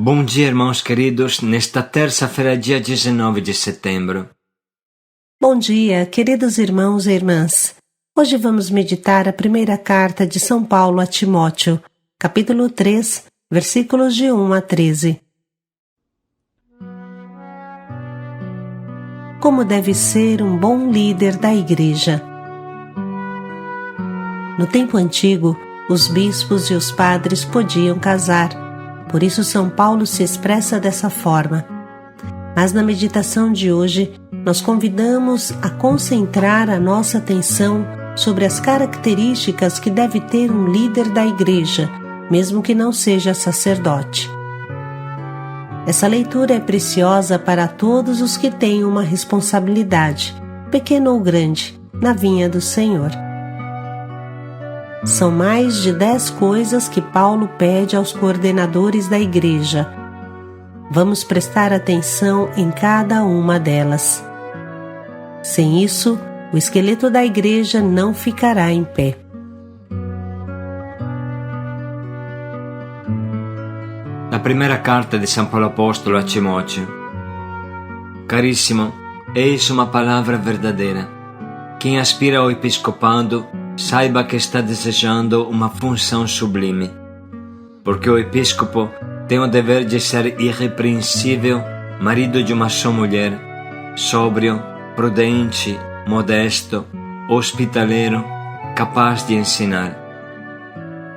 Bom dia, irmãos queridos, nesta terça-feira, dia 19 de setembro. Bom dia, queridos irmãos e irmãs. Hoje vamos meditar a primeira carta de São Paulo a Timóteo, capítulo 3, versículos de 1 a 13. Como deve ser um bom líder da igreja? No tempo antigo, os bispos e os padres podiam casar. Por isso São Paulo se expressa dessa forma. Mas na meditação de hoje, nós convidamos a concentrar a nossa atenção sobre as características que deve ter um líder da igreja, mesmo que não seja sacerdote. Essa leitura é preciosa para todos os que têm uma responsabilidade, pequena ou grande, na vinha do Senhor. São mais de 10 coisas que Paulo pede aos coordenadores da igreja. Vamos prestar atenção em cada uma delas. Sem isso, o esqueleto da igreja não ficará em pé. La primeira carta di San Paolo Apostolo a Timóteo. Carissimo, eis uma palavra verdadeira. Quem aspira ao episcopado, saiba que está desejando uma função sublime, porque o episcopo tem o dever de ser irrepreensível, marido de uma só mulher, sóbrio, prudente, modesto, hospitaleiro, capaz de ensinar.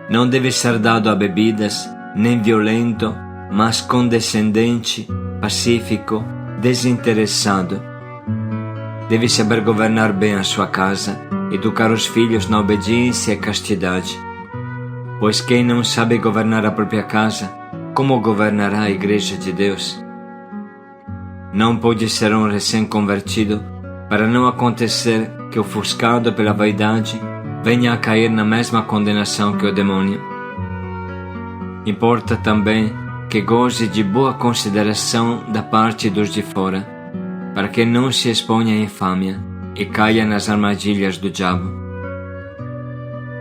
Não deve ser dado a bebidas, nem violento, mas condescendente, pacífico, desinteressado. Deve saber governar bem a sua casa, educar os filhos na obediência e castidade. Pois quem não sabe governar a própria casa, como governará a igreja de Deus? Não pode ser um recém-convertido, para não acontecer que, ofuscado pela vaidade, venha a cair na mesma condenação que o demônio. Importa também que goze de boa consideração da parte dos de fora, para que não se exponha à infâmia e caia nas armadilhas do diabo.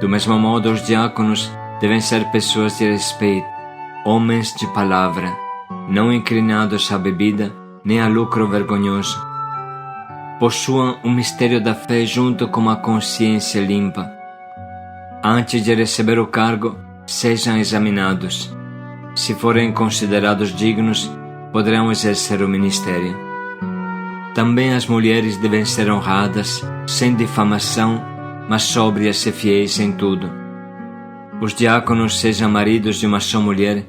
Do mesmo modo, os diáconos devem ser pessoas de respeito, homens de palavra, não inclinados à bebida nem a lucro vergonhoso. Possuam o mistério da fé junto com uma consciência limpa. Antes de receber o cargo, sejam examinados. Se forem considerados dignos, poderão exercer o ministério. Também as mulheres devem ser honradas, sem difamação, mas sóbrias e fiéis em tudo. Os diáconos sejam maridos de uma só mulher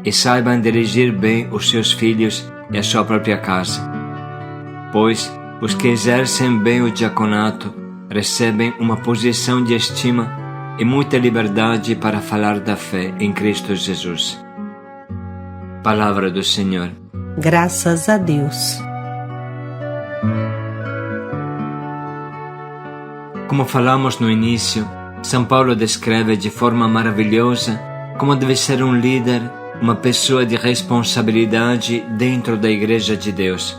e saibam dirigir bem os seus filhos e a sua própria casa. Pois os que exercem bem o diaconato recebem uma posição de estima e muita liberdade para falar da fé em Cristo Jesus. Palavra do Senhor. Graças a Deus. Como falamos no início, São Paulo descreve de forma maravilhosa como deve ser um líder, uma pessoa de responsabilidade dentro da Igreja de Deus.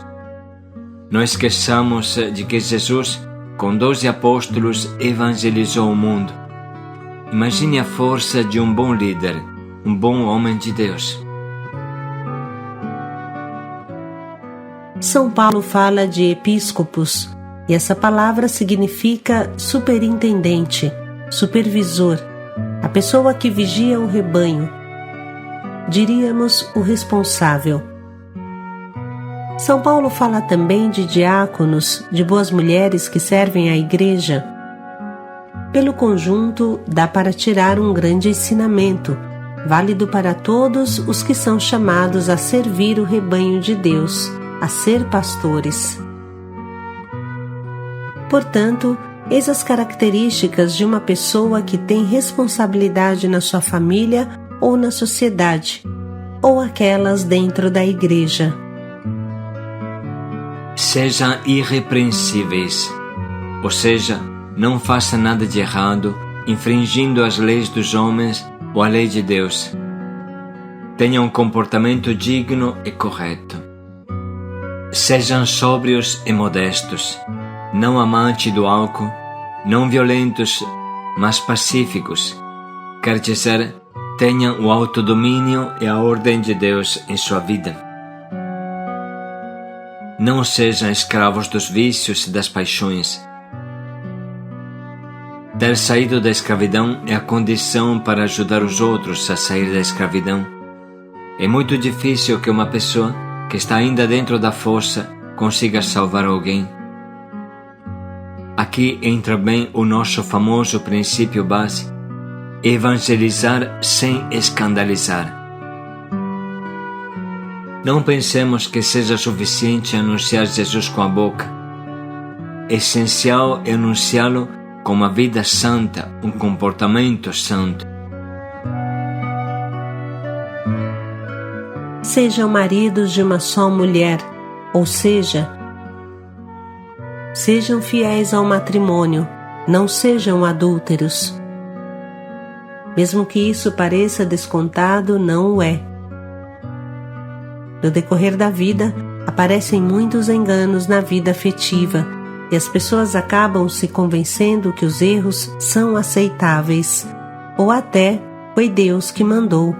Não esqueçamos de que Jesus, com 12 apóstolos, evangelizou o mundo. Imagine a força de um bom líder, um bom homem de Deus. São Paulo fala de episcopos, e essa palavra significa superintendente, supervisor, a pessoa que vigia o rebanho. Diríamos o responsável. São Paulo fala também de diáconos, de boas mulheres que servem à igreja. Pelo conjunto, dá para tirar um grande ensinamento, válido para todos os que são chamados a servir o rebanho de Deus, a ser pastores. Portanto, eis as características de uma pessoa que tem responsabilidade na sua família ou na sociedade, ou aquelas dentro da igreja. Sejam irrepreensíveis, ou seja, não faça nada de errado, infringindo as leis dos homens ou a lei de Deus. Tenha um comportamento digno e correto. Sejam sóbrios e modestos, não amantes do álcool, não violentos, mas pacíficos, quer dizer, mantenha o autodomínio e a ordem de Deus em sua vida. Não sejam escravos dos vícios e das paixões. Ter saído da escravidão é a condição para ajudar os outros a sair da escravidão. É muito difícil que uma pessoa que está ainda dentro da fossa consiga salvar alguém. Aqui entra bem o nosso famoso princípio base: evangelizar sem escandalizar. Não pensemos que seja suficiente anunciar Jesus com a boca. Essencial é anunciá-lo com uma vida santa, um comportamento santo. Sejam maridos de uma só mulher, ou seja, sejam fiéis ao matrimônio, não sejam adúlteros. Mesmo que isso pareça descontado, não o é. No decorrer da vida, aparecem muitos enganos na vida afetiva e as pessoas acabam se convencendo que os erros são aceitáveis, ou até foi Deus que mandou.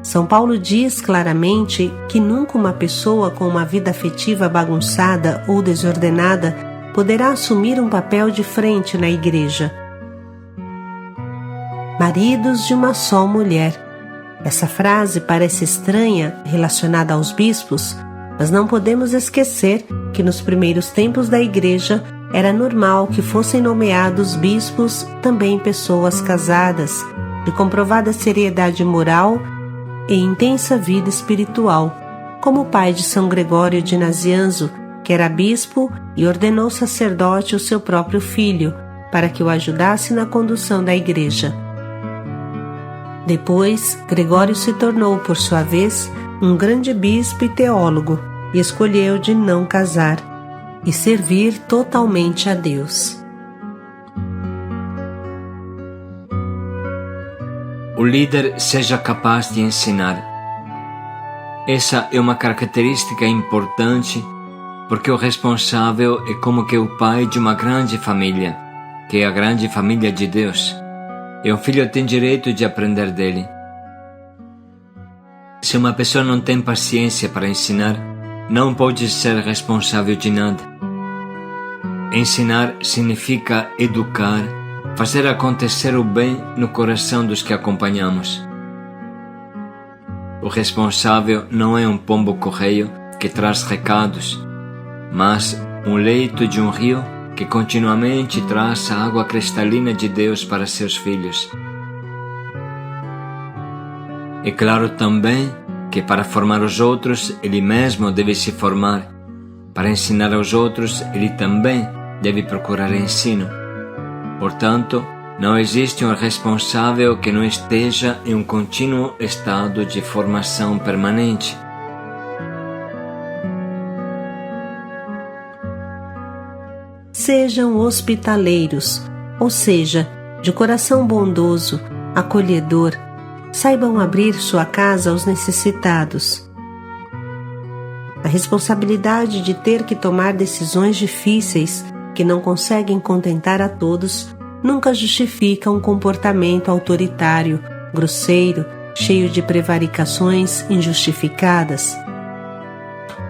São Paulo diz claramente que nunca uma pessoa com uma vida afetiva bagunçada ou desordenada poderá assumir um papel de frente na igreja. Maridos de uma só mulher. Essa frase parece estranha relacionada aos bispos, mas não podemos esquecer que nos primeiros tempos da igreja era normal que fossem nomeados bispos também pessoas casadas, de comprovada seriedade moral e intensa vida espiritual, como o pai de São Gregório de Nazianzo, que era bispo e ordenou sacerdote o seu próprio filho, para que o ajudasse na condução da igreja. Depois, Gregório se tornou, por sua vez, um grande bispo e teólogo, e escolheu de não casar e servir totalmente a Deus. O líder seja capaz de ensinar. Essa é uma característica importante, porque o responsável é como que o pai de uma grande família, que é a grande família de Deus. E um filho tem direito de aprender dele. Se uma pessoa não tem paciência para ensinar, não pode ser responsável de nada. Ensinar significa educar, fazer acontecer o bem no coração dos que acompanhamos. O responsável não é um pombo-correio que traz recados, mas um leito de um rio que continuamente traz a água cristalina de Deus para seus filhos. É claro também que para formar os outros, ele mesmo deve se formar. Para ensinar aos outros, ele também deve procurar ensino. Portanto, não existe um responsável que não esteja em um contínuo estado de formação permanente. Sejam hospitaleiros, ou seja, de coração bondoso, acolhedor, saibam abrir sua casa aos necessitados. A responsabilidade de ter que tomar decisões difíceis que não conseguem contentar a todos nunca justifica um comportamento autoritário, grosseiro, cheio de prevaricações injustificadas.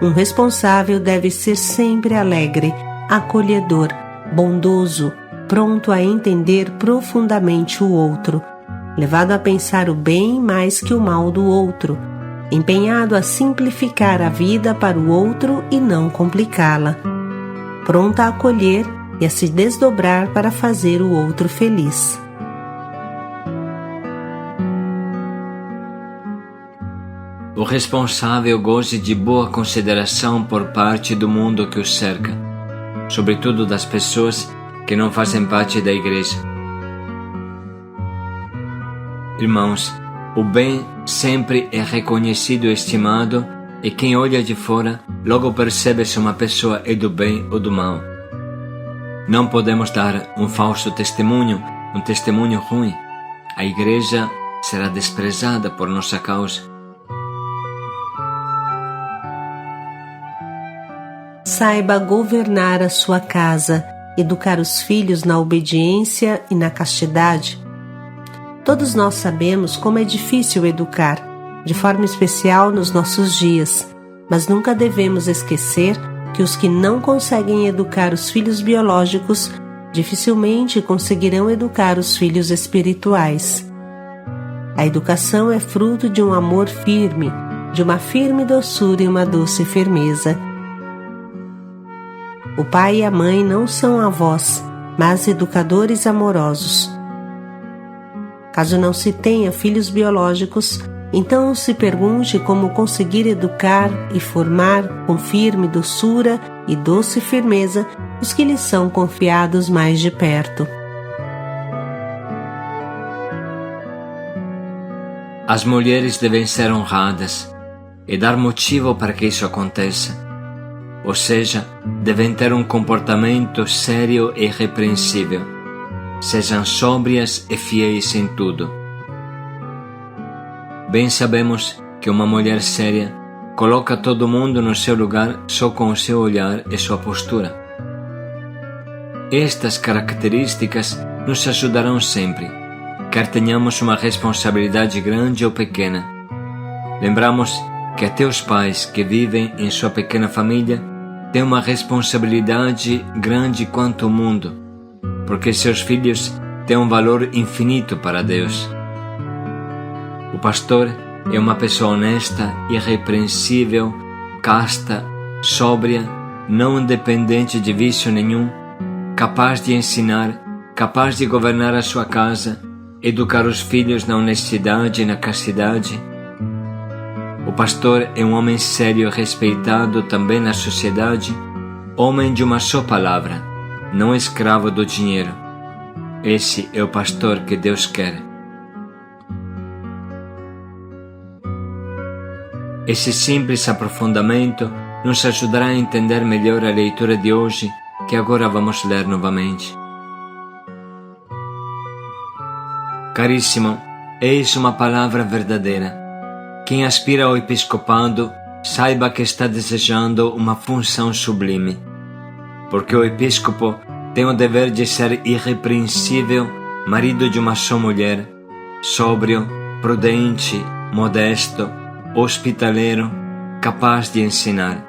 Um responsável deve ser sempre alegre, acolhedor, bondoso, pronto a entender profundamente o outro, levado a pensar o bem mais que o mal do outro, empenhado a simplificar a vida para o outro e não complicá-la, pronto a acolher e a se desdobrar para fazer o outro feliz. O responsável goze de boa consideração por parte do mundo que o cerca, sobretudo das pessoas que não fazem parte da igreja. Irmãos, o bem sempre é reconhecido e estimado, e quem olha de fora logo percebe se uma pessoa é do bem ou do mal. Não podemos dar um falso testemunho, um testemunho ruim. A igreja será desprezada por nossa causa. Saiba governar a sua casa, educar os filhos na obediência e na castidade. Todos nós sabemos como é difícil educar, de forma especial nos nossos dias, mas nunca devemos esquecer que os que não conseguem educar os filhos biológicos dificilmente conseguirão educar os filhos espirituais. A educação é fruto de um amor firme, de uma firme doçura e uma doce firmeza. O pai e a mãe não são avós, mas educadores amorosos. Caso não se tenha filhos biológicos, então se pergunte como conseguir educar e formar com firme doçura e doce firmeza os que lhe são confiados mais de perto. As mulheres devem ser honradas e dar motivo para que isso aconteça. Ou seja, devem ter um comportamento sério e irrepreensível. Sejam sóbrias e fiéis em tudo. Bem sabemos que uma mulher séria coloca todo mundo no seu lugar só com o seu olhar e sua postura. Estas características nos ajudarão sempre, quer tenhamos uma responsabilidade grande ou pequena. Lembramos que até os pais que vivem em sua pequena família têm uma responsabilidade grande quanto o mundo, porque seus filhos têm um valor infinito para Deus. O pastor é uma pessoa honesta, irrepreensível, casta, sóbria, não dependente de vício nenhum, capaz de ensinar, capaz de governar a sua casa, educar os filhos na honestidade e na castidade. O pastor é um homem sério e respeitado também na sociedade, homem de uma só palavra, não escravo do dinheiro. Esse é o pastor que Deus quer. Esse simples aprofundamento nos ajudará a entender melhor a leitura de hoje, que agora vamos ler novamente. Caríssimo, eis uma palavra verdadeira. Quem aspira ao episcopado, saiba que está desejando uma função sublime, porque o episcopo tem o dever de ser irrepreensível, marido de uma só mulher, sóbrio, prudente, modesto, hospitaleiro, capaz de ensinar.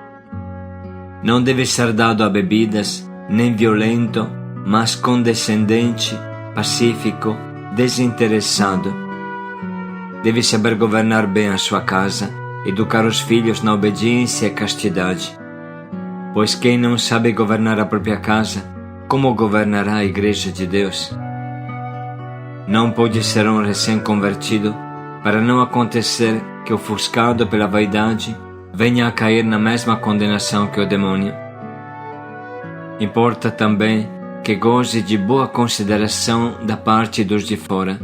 Não deve ser dado a bebidas, nem violento, mas condescendente, pacífico, desinteressado. Deve saber governar bem a sua casa, educar os filhos na obediência e castidade. Pois quem não sabe governar a própria casa, como governará a Igreja de Deus? Não pode ser um recém-convertido, para não acontecer que, ofuscado pela vaidade, venha a cair na mesma condenação que o demônio. Importa também que goze de boa consideração da parte dos de fora,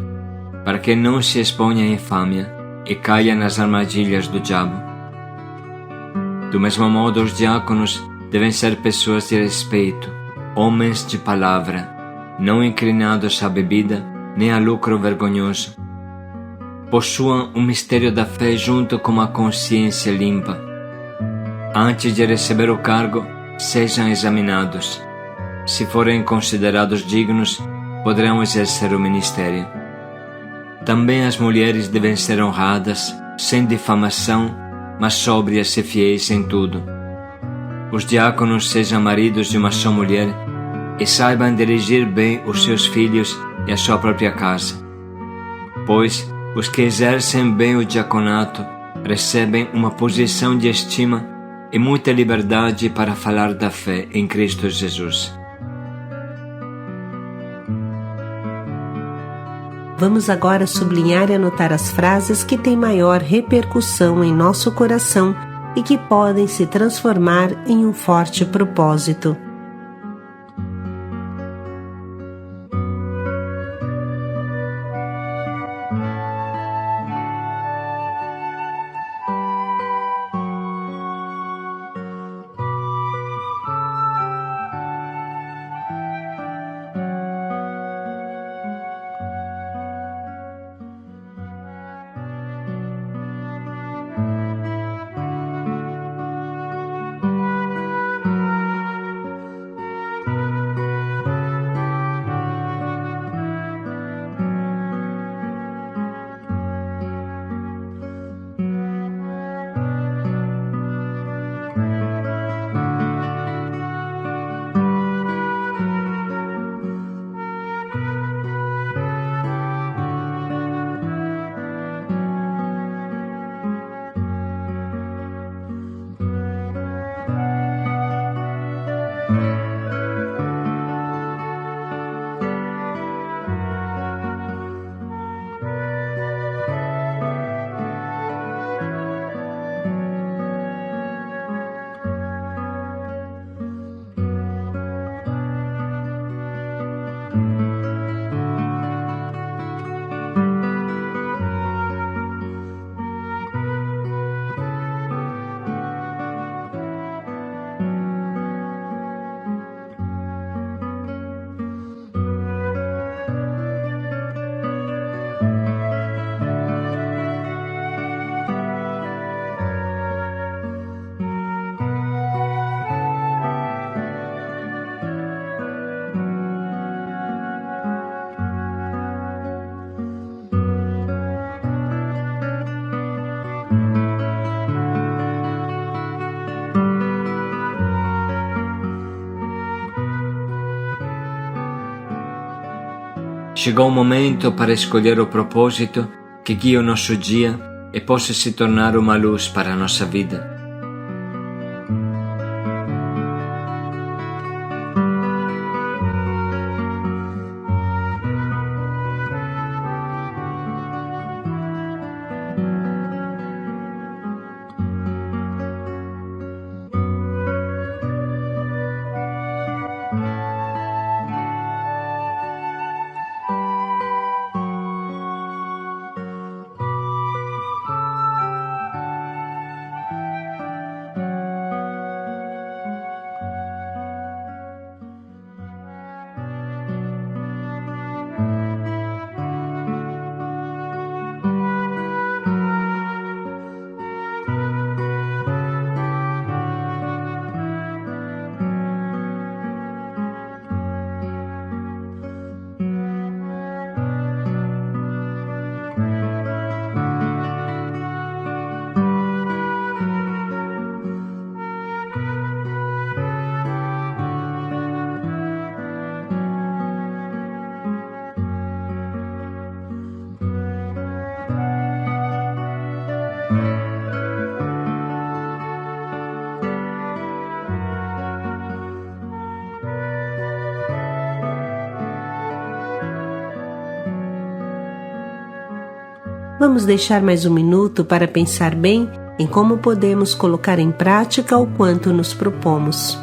para que não se exponha à infâmia e caia nas armadilhas do diabo. Do mesmo modo, os diáconos devem ser pessoas de respeito, homens de palavra, não inclinados à bebida nem a lucro vergonhoso. Possuam o mistério da fé junto com a consciência limpa. Antes de receber o cargo, sejam examinados. Se forem considerados dignos, poderão exercer o ministério. Também as mulheres devem ser honradas, sem difamação, mas sóbrias e fiéis em tudo. Os diáconos sejam maridos de uma só mulher e saibam dirigir bem os seus filhos e a sua própria casa. Pois os que exercem bem o diaconato recebem uma posição de estima e muita liberdade para falar da fé em Cristo Jesus. Vamos agora sublinhar e anotar as frases que têm maior repercussão em nosso coração e que podem se transformar em um forte propósito. Chegou o momento para escolher o propósito que guia o nosso dia e possa se tornar uma luz para a nossa vida. Vamos deixar mais um minuto para pensar bem em como podemos colocar em prática o quanto nos propomos.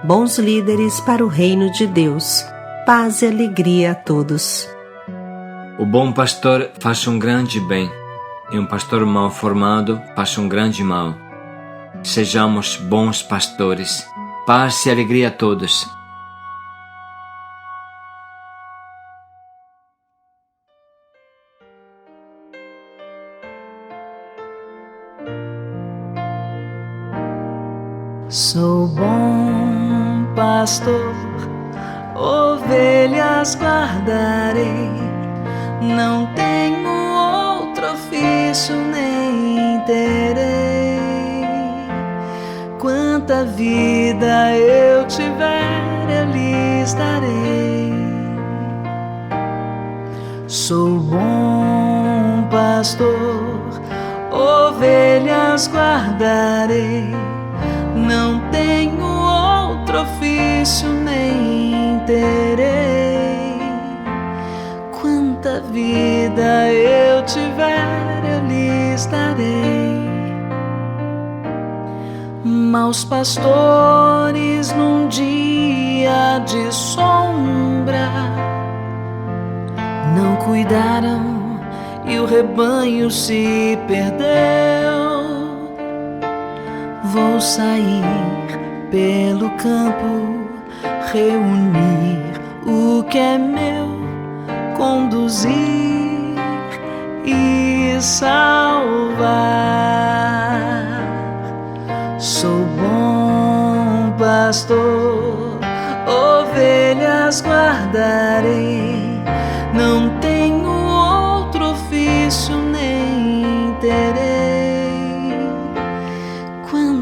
Bons líderes para o reino de Deus. Paz e alegria a todos. O bom pastor faz um grande bem, e um pastor mal formado faz um grande mal. Sejamos bons pastores. Paz e alegria a todos. Sou bom pastor, ovelhas guardarei, não tenho outro ofício nem terei. Quanta vida eu tiver, eu lhes darei. Sou bom pastor, ovelhas guardarei, não tenho outro ofício nem terei. Quanta vida eu tiver, eu lhes darei. Maus pastores num dia de sombra não cuidaram e o rebanho se perdeu. Vou sair pelo campo, reunir o que é meu, conduzir e salvar. Sou bom pastor, ovelhas guardarei, não tenho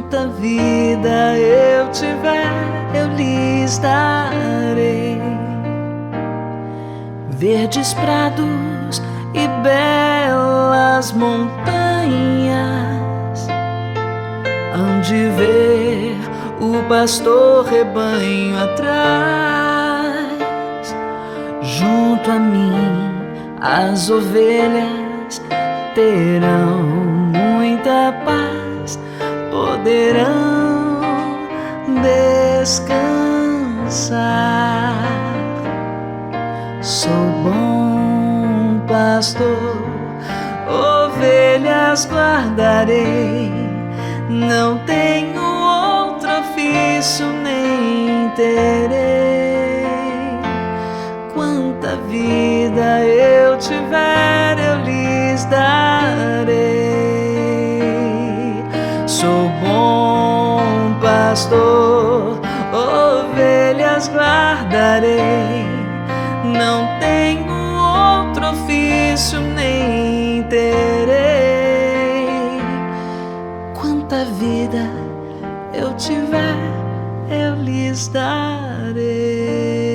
quanta vida eu tiver, eu lhes darei. Verdes prados e belas montanhas, hão de ver o pastor rebanho atrás. Junto a mim as ovelhas terão muita paz, poderão descansar. Sou bom pastor, ovelhas guardarei, não tenho outro ofício nem terei. Quanta vida eu tiver, eu lhes darei. Sou bom pastor, ovelhas guardarei, não tenho outro ofício nem terei. Quanta vida eu tiver, eu lhes darei.